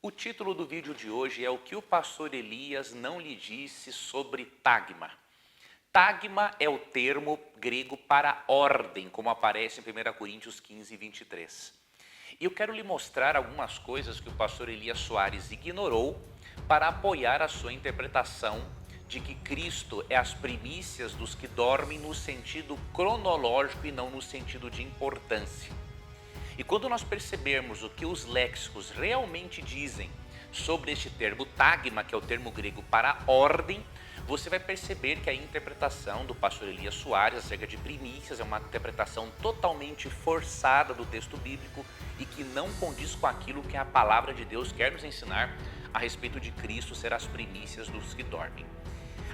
O título do vídeo de hoje é o que o pastor Elias não lhe disse sobre tagma. Tagma é o termo grego para ordem, como aparece em 1 Coríntios 15, 23. E eu quero lhe mostrar algumas coisas que o pastor Elias Soares ignorou para apoiar a sua interpretação de que Cristo é as primícias dos que dormem no sentido cronológico e não no sentido de importância. E quando nós percebermos o que os léxicos realmente dizem sobre este termo tagma, que é o termo grego para ordem, você vai perceber que a interpretação do pastor Elias Soares acerca de primícias é uma interpretação totalmente forçada do texto bíblico e que não condiz com aquilo que a palavra de Deus quer nos ensinar a respeito de Cristo ser as primícias dos que dormem.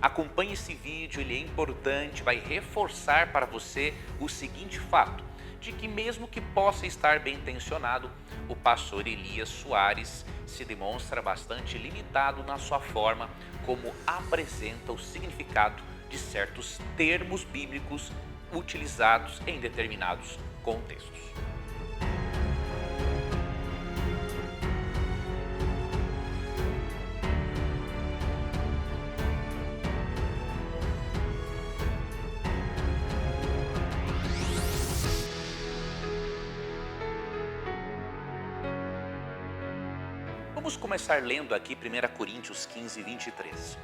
Acompanhe esse vídeo, ele é importante, vai reforçar para você o seguinte fato, de que mesmo que possa estar bem intencionado, o pastor Elias Soares se demonstra bastante limitado na sua forma como apresenta o significado de certos termos bíblicos utilizados em determinados contextos. Vamos começar lendo aqui 1 Coríntios 15, 23.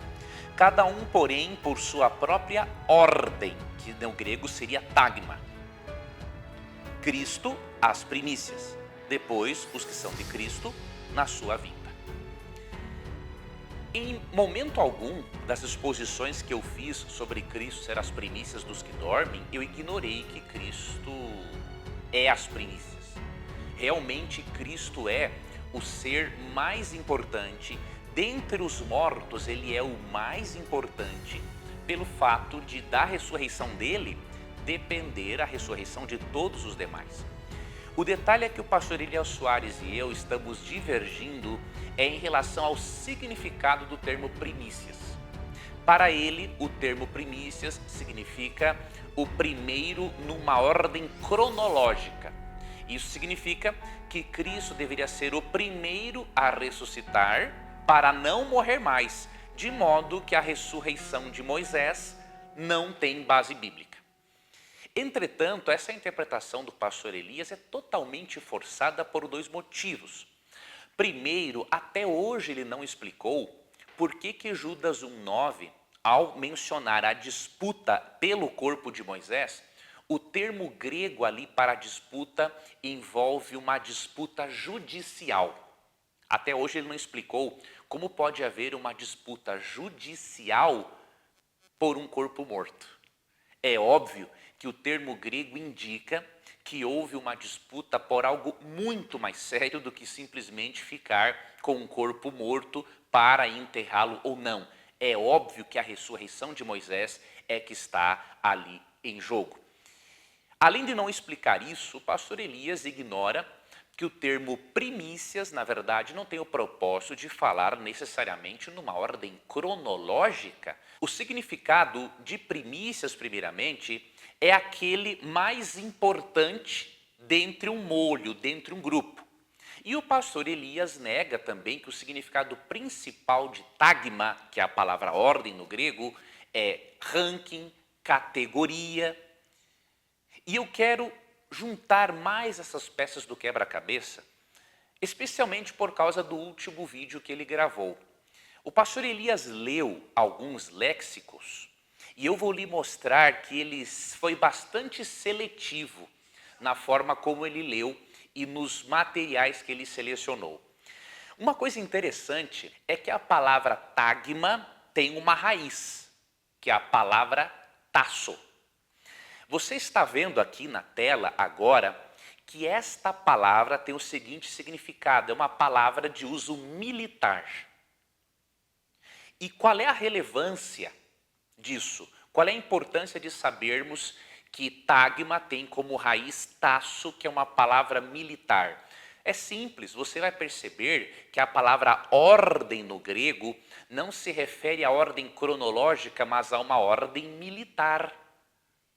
Cada um, porém, por sua própria ordem, que no grego seria tagma. Cristo, as primícias. Depois, os que são de Cristo, na sua vinda. Em momento algum das exposições que eu fiz sobre Cristo ser as primícias dos que dormem, eu ignorei que Cristo é as primícias. Realmente, Cristo é o ser mais importante, dentre os mortos ele é o mais importante, pelo fato de da ressurreição dele depender a ressurreição de todos os demais. O detalhe é que o pastor Elias Soares e eu estamos divergindo em relação ao significado do termo primícias. Para ele, o termo primícias significa o primeiro numa ordem cronológica. Isso significa que Cristo deveria ser o primeiro a ressuscitar para não morrer mais, de modo que a ressurreição de Moisés não tem base bíblica. Entretanto, essa interpretação do pastor Elias é totalmente forçada por dois motivos. Primeiro, até hoje ele não explicou por que Judas 1,9, ao mencionar a disputa pelo corpo de Moisés, o termo grego ali para disputa envolve uma disputa judicial. Até hoje ele não explicou como pode haver uma disputa judicial por um corpo morto. É óbvio que o termo grego indica que houve uma disputa por algo muito mais sério do que simplesmente ficar com um corpo morto para enterrá-lo ou não. É óbvio que a ressurreição de Moisés é que está ali em jogo. Além de não explicar isso, o pastor Elias ignora que o termo primícias, na verdade, não tem o propósito de falar necessariamente numa ordem cronológica. O significado de primícias, primeiramente, é aquele mais importante dentre um molho, dentre um grupo. E o pastor Elias nega também que o significado principal de tagma, que é a palavra ordem no grego, é ranking, categoria. E eu quero juntar mais essas peças do quebra-cabeça, especialmente por causa do último vídeo que ele gravou. O pastor Elias leu alguns léxicos e eu vou lhe mostrar que ele foi bastante seletivo na forma como ele leu e nos materiais que ele selecionou. Uma coisa interessante é que a palavra tagma tem uma raiz, que é a palavra tasso. Você está vendo aqui na tela agora que esta palavra tem o seguinte significado, é uma palavra de uso militar. E qual é a relevância disso? Qual é a importância de sabermos que tagma tem como raiz tasso, que é uma palavra militar? É simples, você vai perceber que a palavra ordem no grego não se refere à ordem cronológica, mas a uma ordem militar.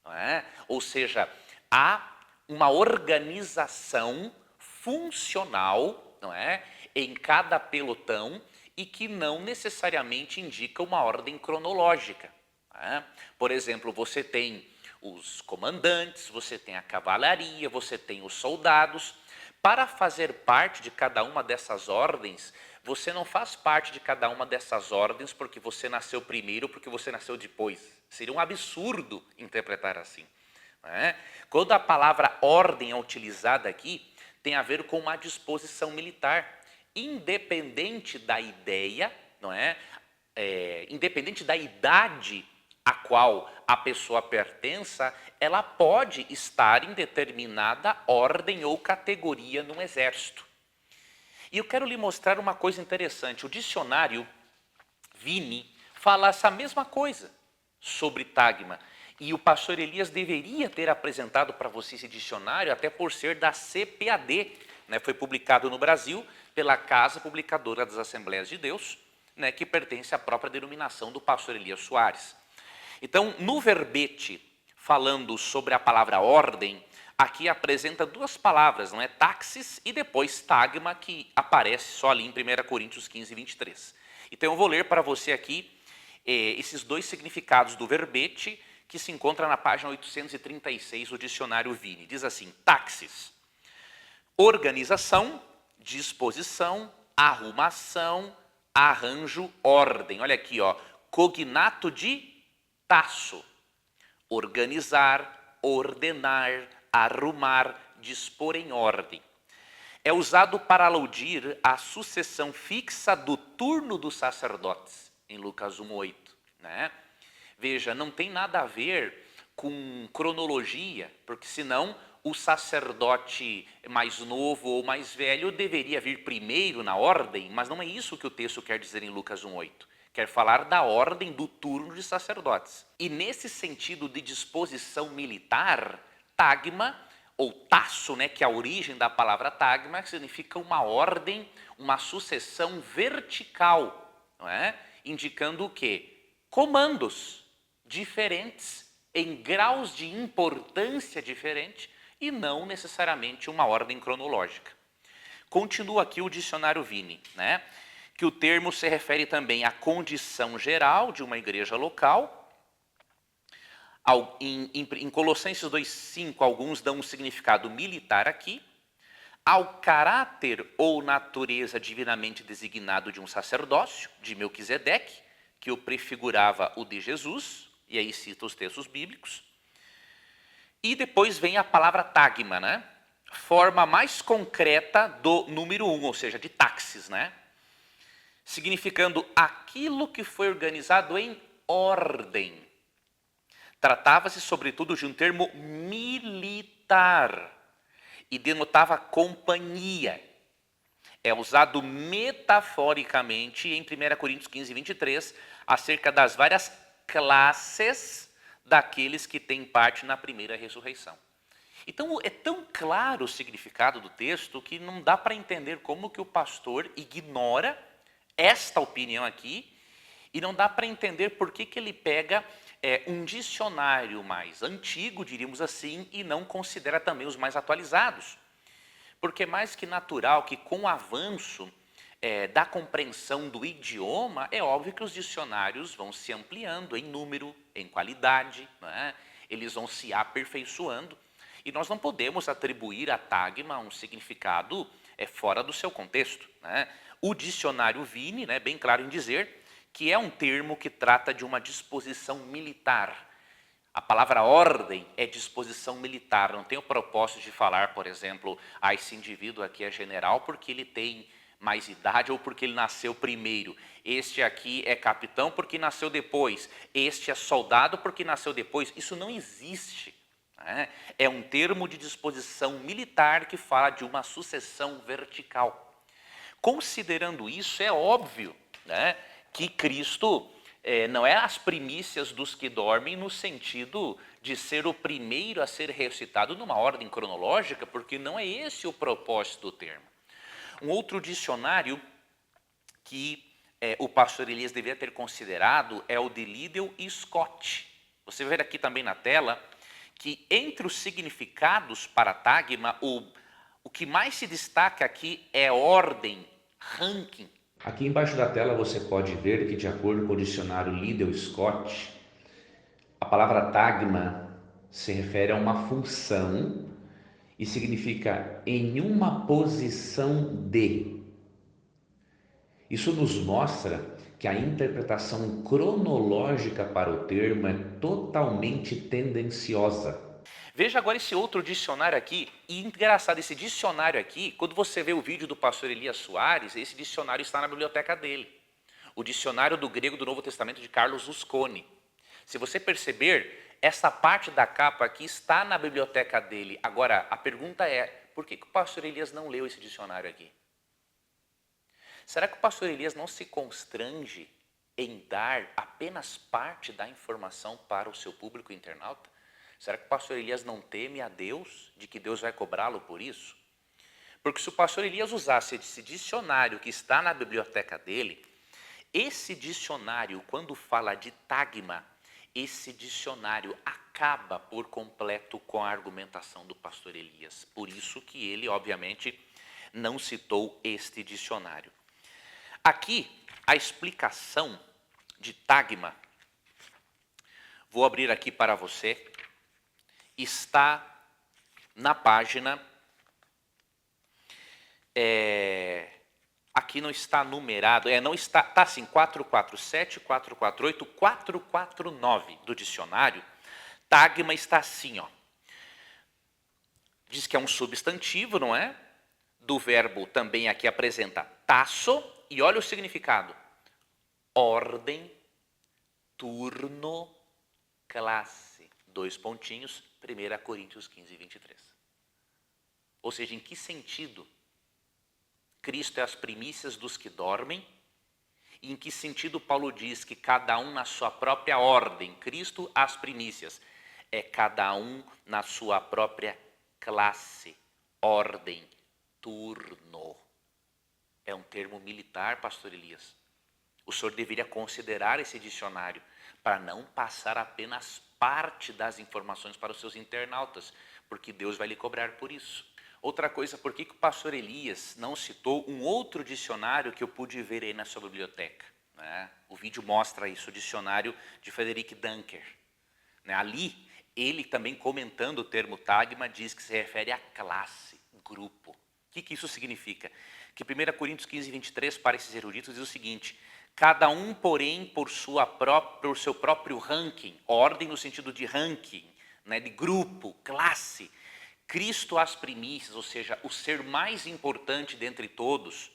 Não é? Ou seja, há uma organização funcional, não é? em cada pelotão e que não necessariamente indica uma ordem cronológica. Né? Por exemplo, você tem os comandantes, você tem a cavalaria, você tem os soldados. Para fazer parte de cada uma dessas ordens, você não faz parte de cada uma dessas ordens porque você nasceu primeiro ou porque você nasceu depois. Seria um absurdo interpretar assim. Né? Quando a palavra ordem é utilizada aqui, tem a ver com uma disposição militar, independente da ideia, não é? Independente da idade a qual a pessoa pertença, ela pode estar em determinada ordem ou categoria no exército. E eu quero lhe mostrar uma coisa interessante. O dicionário Vini fala essa mesma coisa sobre tagma. E o pastor Elias deveria ter apresentado para você esse dicionário, até por ser da CPAD, né? Foi publicado no Brasil pela Casa Publicadora das Assembleias de Deus, né? Que pertence à própria denominação do pastor Elias Soares. Então, no verbete, falando sobre a palavra ordem, aqui apresenta duas palavras, não é? Taxis e depois tagma, que aparece só ali em 1 Coríntios 15, 23. Então, eu vou ler para você aqui esses dois significados do verbete, que se encontra na página 836 do dicionário Vini. Diz assim: taxis, organização, disposição, arrumação, arranjo, ordem. Olha aqui, ó, cognato de tasso, organizar, ordenar, arrumar, dispor em ordem. É usado para aludir à sucessão fixa do turno dos sacerdotes, em Lucas 1:8, né? Veja, não tem nada a ver com cronologia, porque senão o sacerdote mais novo ou mais velho deveria vir primeiro na ordem, mas não é isso que o texto quer dizer em Lucas 1:8. Quer falar da ordem do turno de sacerdotes. E nesse sentido de disposição militar, tagma, ou tasso, né, que é a origem da palavra tagma, significa uma ordem, uma sucessão vertical, não é? Indicando o quê? Comandos diferentes, em graus de importância diferente, e não necessariamente uma ordem cronológica. Continua aqui o dicionário Vini, né? Que o termo se refere também à condição geral de uma igreja local. Em Colossenses 2,5, alguns dão um significado militar aqui. Ao caráter ou natureza divinamente designado de um sacerdócio, de Melquisedeque, que o prefigurava o de Jesus, e aí cita os textos bíblicos. E depois vem a palavra tagma, né? Forma mais concreta do número 1, ou seja, de taxis, né? Significando aquilo que foi organizado em ordem. Tratava-se, sobretudo, de um termo militar e denotava companhia. É usado metaforicamente em 1 Coríntios 15, 23, acerca das várias classes daqueles que têm parte na primeira ressurreição. Então, é tão claro o significado do texto que não dá para entender como que o pastor ignora esta opinião aqui, e não dá para entender por que ele pega um dicionário mais antigo, diríamos assim, e não considera também os mais atualizados. Porque é mais que natural que com o avanço da compreensão do idioma, é óbvio que os dicionários vão se ampliando em número, em qualidade, né? Eles vão se aperfeiçoando, e nós não podemos atribuir a tagma um significado fora do seu contexto, né? O dicionário Vini, né, bem claro em dizer que é um termo que trata de uma disposição militar. A palavra ordem é disposição militar, não tem o propósito de falar, por exemplo, esse indivíduo aqui é general porque ele tem mais idade ou porque ele nasceu primeiro. Este aqui é capitão porque nasceu depois. Este é soldado porque nasceu depois. Isso não existe. Né? É um termo de disposição militar que fala de uma sucessão vertical. Considerando isso, é óbvio, né, que Cristo não é as primícias dos que dormem no sentido de ser o primeiro a ser ressuscitado numa ordem cronológica, porque não é esse o propósito do termo. Um outro dicionário que o pastor Elias deveria ter considerado é o de Liddell e Scott. Você vai ver aqui também na tela que entre os significados para tagma, o que mais se destaca aqui é ordem, ranking. Aqui embaixo da tela você pode ver que, de acordo com o dicionário Liddell Scott, a palavra tagma se refere a uma função e significa em uma posição de. Isso nos mostra que a interpretação cronológica para o termo é totalmente tendenciosa. Veja agora esse outro dicionário aqui, e engraçado, esse dicionário aqui, quando você vê o vídeo do pastor Elias Soares, esse dicionário está na biblioteca dele. O dicionário do grego do Novo Testamento de Carlos Rusconi. Se você perceber, essa parte da capa aqui está na biblioteca dele. Agora, a pergunta é, por que o pastor Elias não leu esse dicionário aqui? Será que o pastor Elias não se constrange em dar apenas parte da informação para o seu público internauta? Será que o pastor Elias não teme a Deus, de que Deus vai cobrá-lo por isso? Porque se o pastor Elias usasse esse dicionário que está na biblioteca dele, esse dicionário, quando fala de tagma, esse dicionário acaba por completo com a argumentação do pastor Elias. Por isso que ele, obviamente, não citou este dicionário. Aqui, a explicação de tagma, vou abrir aqui para você, está na página, aqui não está numerado, não está, está assim, 447, 448, 449 do dicionário. Tagma está assim, ó. Diz que é um substantivo, não é? Do verbo também aqui apresenta tasso, e olha o significado. Ordem, turno, classe. 2 pontinhos, 1 Coríntios 15, 23. Ou seja, em que sentido Cristo é as primícias dos que dormem? E em que sentido Paulo diz que cada um na sua própria ordem, Cristo as primícias, é cada um na sua própria classe, ordem, turno. É um termo militar, pastor Elias. O senhor deveria considerar esse dicionário para não passar apenas parte das informações para os seus internautas, porque Deus vai lhe cobrar por isso. Outra coisa, por que o pastor Elias não citou um outro dicionário que eu pude ver aí na sua biblioteca? Né? O vídeo mostra isso, o dicionário de Frederick Dunker. Né? Ali, ele também comentando o termo tagma, diz que se refere a classe, grupo. O que isso significa? Que 1 Coríntios 15, 23, para esses eruditos, diz o seguinte: cada um, porém, por seu próprio ranking, ordem no sentido de ranking, né, de grupo, classe. Cristo as primícias, ou seja, o ser mais importante dentre todos,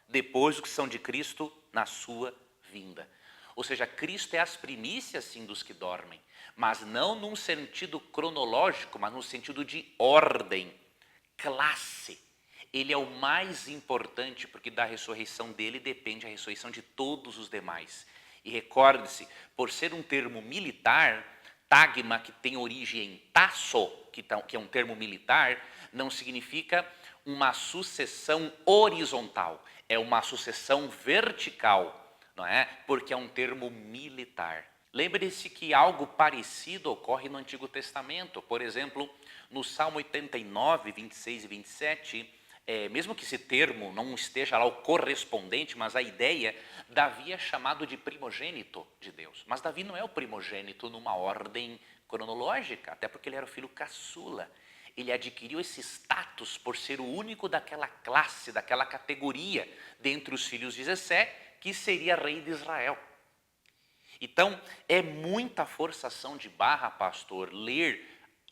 depois do que são de Cristo na sua vinda. Ou seja, Cristo é as primícias, sim, dos que dormem, mas não num sentido cronológico, mas no sentido de ordem, classe. Ele é o mais importante, porque da ressurreição dele depende a ressurreição de todos os demais. E recorde-se, por ser um termo militar, tagma, que tem origem em tasso, que é um termo militar, não significa uma sucessão horizontal, é uma sucessão vertical, não é? Porque é um termo militar. Lembre-se que algo parecido ocorre no Antigo Testamento. Por exemplo, no Salmo 89, 26 e 27, mesmo que esse termo não esteja lá o correspondente, mas a ideia, Davi é chamado de primogênito de Deus. Mas Davi não é o primogênito numa ordem cronológica, até porque ele era o filho caçula. Ele adquiriu esse status por ser o único daquela classe, daquela categoria, dentre os filhos de Jessé, que seria rei de Israel. Então, é muita forçação de barra, pastor, ler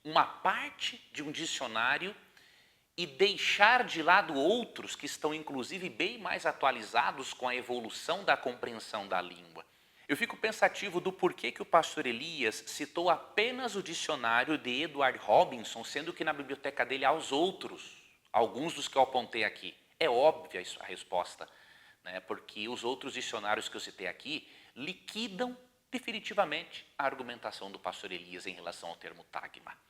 uma parte de um dicionário e deixar de lado outros que estão, inclusive, bem mais atualizados com a evolução da compreensão da língua. Eu fico pensativo do porquê que o pastor Elias citou apenas o dicionário de Edward Robinson, sendo que na biblioteca dele há os outros, alguns dos que eu apontei aqui. É óbvia a resposta, né? Porque os outros dicionários que eu citei aqui liquidam definitivamente a argumentação do pastor Elias em relação ao termo tagma.